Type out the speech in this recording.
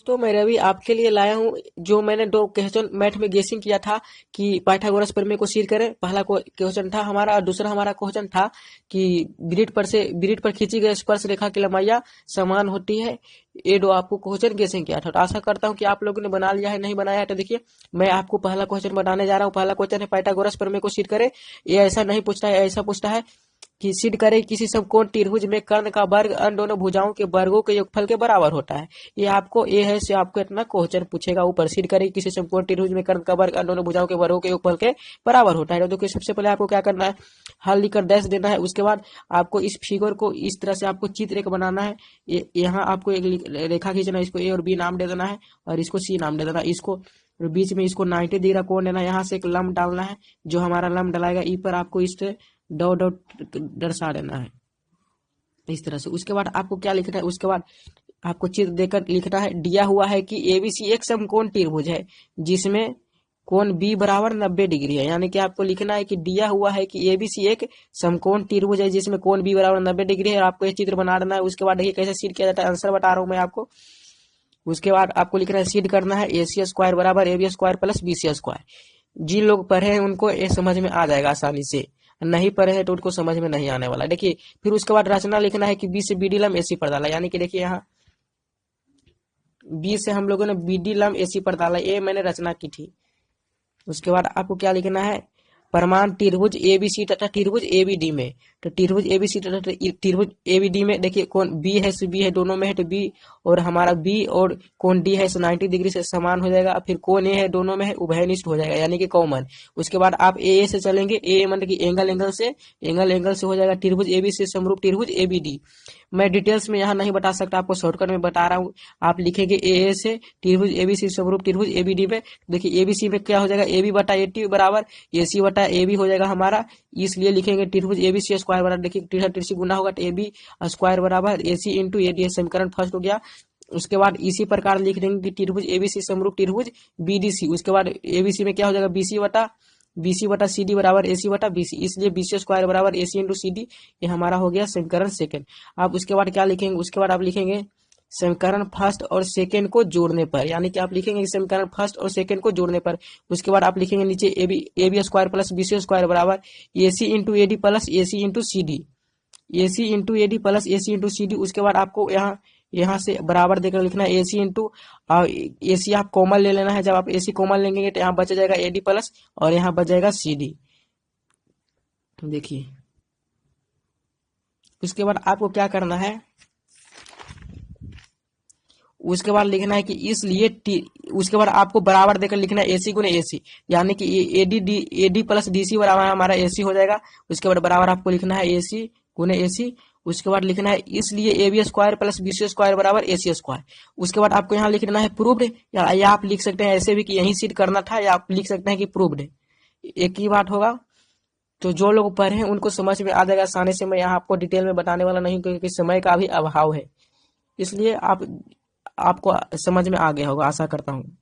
तो मैं रवि आपके लिए लाया हूँ जो मैंने दो क्वेश्चन मैथ में गेसिंग किया था कि पाइथागोरस प्रमेय को सिद्ध करें। पहला क्वेश्चन था हमारा और दूसरा हमारा क्वेश्चन था कि वृत्त पर खींची गई स्पर्श रेखा की लंबाइयाँ समान होती है। ये दो आपको क्वेश्चन गेसिंग किया था। तो आशा करता हूँ कि आप लोगों ने बना लिया है। नहीं बनाया है तो देखिए मैं आपको पहला क्वेश्चन बनाने जा रहा हूँ। पहला क्वेश्चन है पाइथागोरस प्रमेय को सिद्ध करें। ये ऐसा नहीं पूछता है, ऐसा पूछता है कि सिद्ध करे किसी समकोण त्रिभुज में कर्ण का वर्ग अन्य दोनों भुजाओं के वर्गों के योगफल के बराबर होता है। ये आपको ये है से आपको इतना क्वेश्चन पूछेगा ऊपर। सिद्ध करे किसी समकोण त्रिभुज में कर्ण का वर्ग अन्य दोनों भुजाओं के वर्गों के योगफल के बराबर होता है। तो देखिए सबसे पहले आपको क्या करना है, हल लिखकर डैश देना है। उसके बाद आपको इस फिगर को इस तरह से आपको चित्र एक बनाना है। यहाँ आपको एक रेखा खींचना है, इसको ए और बी नाम दे देना है और इसको सी नाम दे देना है। इसको बीच में इसको 90 डिग्री कोण लेना है। यहाँ से एक लंब डालना है, जो हमारा लंब डलाएगा ई पर आपको इस डॉट डॉट दर्शा देना है इस तरह से। उसके बाद आपको क्या लिखना है, उसके बाद आपको चित्र देकर लिखना है। दिया हुआ है कि एबीसी एक समकोण त्रिभुज है जिसमें कोण बी बराबर 90 डिग्री है। यानी कि आपको लिखना है कि दिया हुआ है कि एबीसी एक समकोण त्रिभुज है जिसमें कोण बी बराबर 90 डिग्री है और आपको ये चित्र बना देना है। उसके बाद देखिए कैसे सिद्ध किया जाता है, आंसर बता रहा हूं मैं आपको। उसके बाद आपको लिखना है सिद्ध करना है AC स्क्वायर बराबर AB square plus BC square. जिन लोग पढ़े हैं उनको ये समझ में आ जाएगा आसानी से, नहीं पढ़े हैं तो उनको समझ में नहीं आने वाला। देखिए फिर उसके बाद रचना लिखना है कि बी से BD लंब AC पर डाला। यानी कि देखिए यहाँ बी से हम लोगों ने BD लंब AC पर डाला, ये मैंने रचना की थी। उसके बाद आपको क्या लिखना है, परमाण त्रिभुज एबीसी तथा त्रिभुज एबीडी में। तो त्रिभुज एबीसी तथा त्रिभुज एबीडी में देखिए कौन बी है सो बी है, दोनों में है तो बी और हमारा बी और कौन डी है सो 90 डिग्री से समान हो जाएगा। फिर कौन ए है दोनों में है उभयनिष्ठ हो जाएगा यानी कि कॉमन। उसके बाद आप ए से चलेंगे, ए मतलब कि एंगल से हो जाएगा त्रिभुज एबीसी से समरूप त्रिभुज एबीडी। मैं डिटेल्स में यहाँ नहीं बता सकता, आपको शॉर्टकट में बता रहा हूँ। आप लिखेंगे ए से त्रिभुज एबीसी स्वरूप त्रिभुज एबीडी में। देखिए एबीसी में क्या हो जाएगा, AB बटा AT बराबर AC बटा AB हो जाएगा हमारा। इसलिए लिखेंगे त्रिभुज एबीसी स्क्वायर बराबर, देखिए त्रिभुज गुना होगा तो AB स्क्वायर बराबर AC इंटू AD। समीकरण फर्स्ट हो गया। उसके बाद इसी प्रकार लिख देंगे कि त्रिभुज एबीसी समरूप त्रिभुज BDC। उसके बाद एबीसी में क्या हो जाएगा, BC बटा CD बराबर AC बटा BC। इसलिए BC स्क्वायर बराबर AC इंटू CD। ये हमारा हो गया समीकरण सेकंड। आप उसके बाद क्या लिखेंगे, उसके बाद आप लिखेंगे समीकरण फर्स्ट और सेकंड को जोड़ने पर। यानी कि आप लिखेंगे समीकरण फर्स्ट और सेकंड को जोड़ने पर। उसके बाद आप लिखेंगे नीचे AB square plus BC square बराबर AC into AD plus AC into CD, AC into AD plus AC into CD। उसके बाद आपको यहाँ से बराबर देकर लिखना है AC इंटू AC आप कॉमन ले लेना है। जब आप AC कॉमन लेंगे तो यहाँ बच जाएगा AD प्लस और यहाँ बच जाएगा CD। देखिए उसके बाद आपको क्या करना है, उसके बाद लिखना है कि इसलिए उसके बाद आपको बराबर देकर लिखना है AC गुने AC। यानी कि AD प्लस DC बराबर हमारा AC हो जाएगा। उसके बाद बराबर आपको लिखना है AC गुने AC। उसके बाद लिखना है इसलिए AB square plus BC square बराबर AC स्क्वायर। उसके बाद आपको यहाँ लिखना है प्रूव्ड, या आप लिख सकते हैं ऐसे भी कि यही सिद्ध करना था, या आप लिख सकते हैं कि प्रूव्ड, एक ही बात होगा। तो जो लोग पढ़े हैं उनको समझ में आ जाएगा आसानी से। मैं यहाँ आपको डिटेल में बताने वाला नहीं क्योंकि समय का भी अभाव है, इसलिए आपको समझ में आ गया होगा आशा करता हूँ।